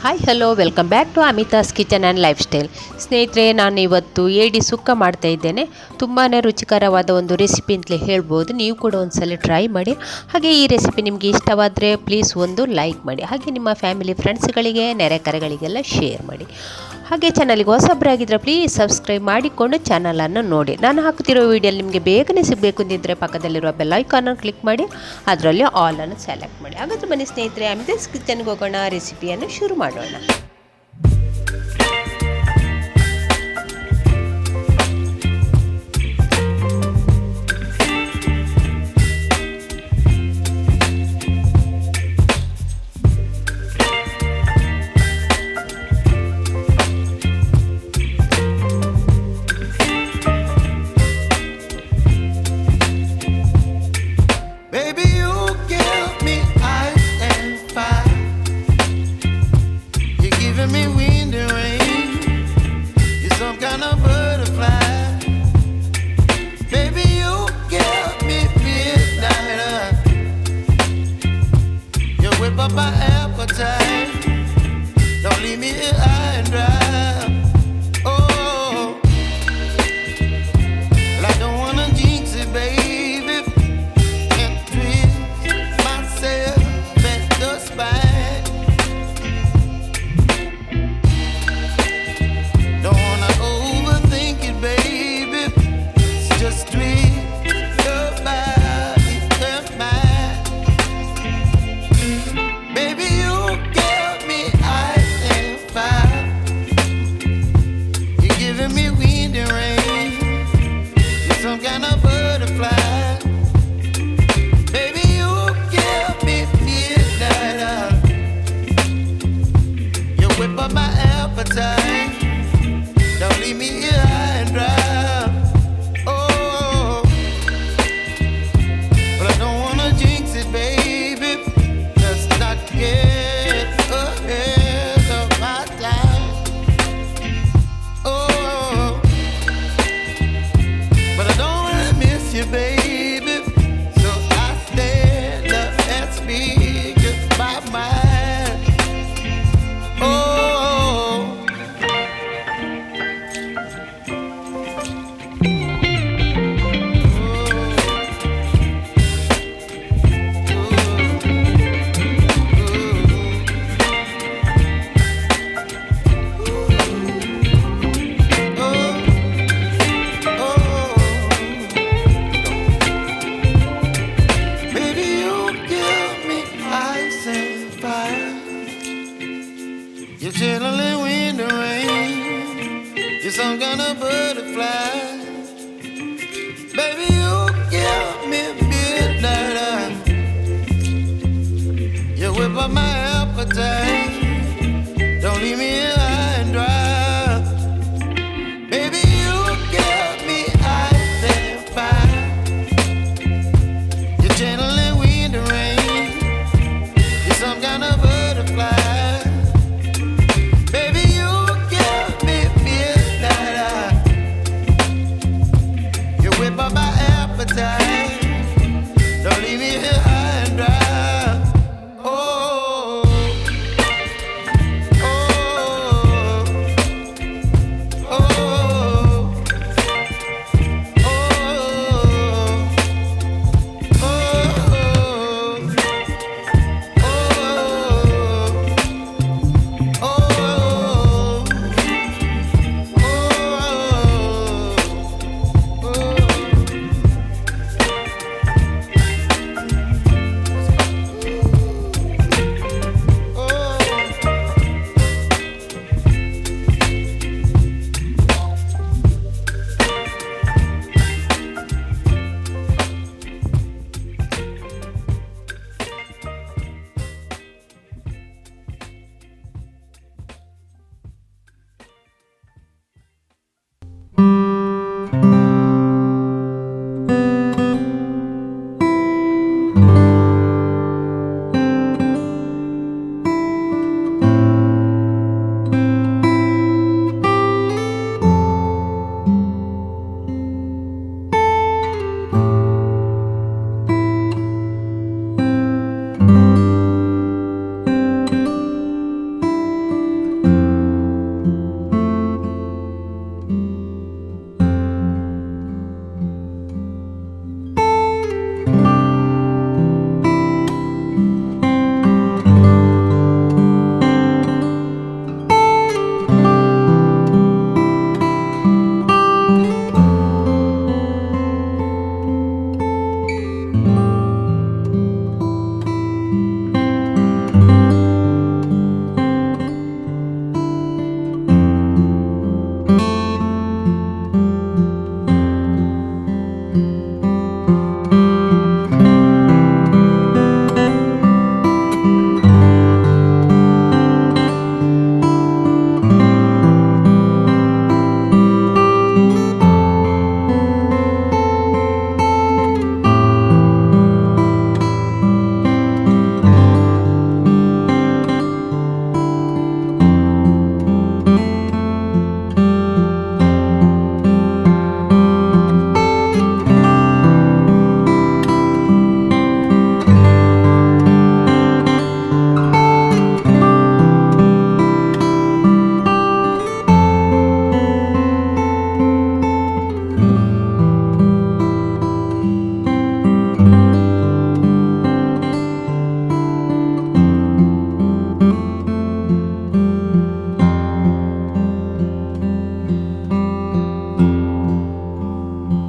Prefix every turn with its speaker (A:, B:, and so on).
A: Hi hello welcome back to Amita's kitchen and lifestyle. ಸ್ನೇಹಿತರೆ, ನಾನು ಇವತ್ತು ಏಡಿ ಸುಕ್ಕ ಮಾಡ್ತಾ ಇದ್ದೇನೆ. ತುಂಬಾ ರುಚಿಕರವಾದ ಒಂದು ರೆಸಿಪಿ ಅಂತಲೇ ಹೇಳ್ಬೋದು. ನೀವು ಕೂಡ ಒಂದ್ಸಲ ಟ್ರೈ ಮಾಡಿ. ಹಾಗೆ ಈ ರೆಸಿಪಿ ನಿಮಗೆ ಇಷ್ಟವಾದರೆ ಪ್ಲೀಸ್ ಒಂದು ಲೈಕ್ ಮಾಡಿ. ಹಾಗೆ ನಿಮ್ಮ ಫ್ಯಾಮಿಲಿ ಫ್ರೆಂಡ್ಸ್ಗಳಿಗೆ ನೆರೆಕರೆಗಳಿಗೆಲ್ಲ ಶೇರ್ ಮಾಡಿ. ಹಾಗೆ ಚಾನಲ್ಗೆ ಹೊಸಬ್ರಾಗಿದ್ದರೆ ಪ್ಲೀಸ್ ಸಬ್ಸ್ಕ್ರೈಬ್ ಮಾಡಿಕೊಂಡು ಚಾನಲನ್ನು ನೋಡಿ. ನಾನು ಹಾಕುತ್ತಿರೋ ವೀಡಿಯೋಲಿ ನಿಮಗೆ ಬೇಗನೆ ಸಿಗಬೇಕು ಅಂದಿದ್ದರೆ ಪಕ್ಕದಲ್ಲಿರುವ ಬೆಲ್ ಐಕಾನನ್ನು ಕ್ಲಿಕ್ ಮಾಡಿ, ಅದರಲ್ಲಿ ಆಲನ್ನು ಸೆಲೆಕ್ಟ್ ಮಾಡಿ. ಹಾಗಾದರೆ ಬನ್ನಿ ಸ್ನೇಹಿತರೆ, ಅಮಿತಾಸ್ ಕಿಚನ್ಗೆ ಹೋಗೋಣ, ರೆಸಿಪಿಯನ್ನು ಶುರು ಮಾಡೋಣ.
B: Up my appetite, don't leave me here high and dry. Oh, well, I don't wanna jinx it, baby, and twist myself at the spine. Don't wanna overthink it, baby, it's just twist your body and mine. Up my appetite, don't leave me here high and dry. Oh, but I don't wanna jinx it, baby. Let's not get ahead of my time. Oh, but I don't wanna miss you, baby. So I stand up and speak just my mind. Oh, you're chilling in the rain. You're some kind of butterfly. Baby, you give me midnight. You whip up my appetite.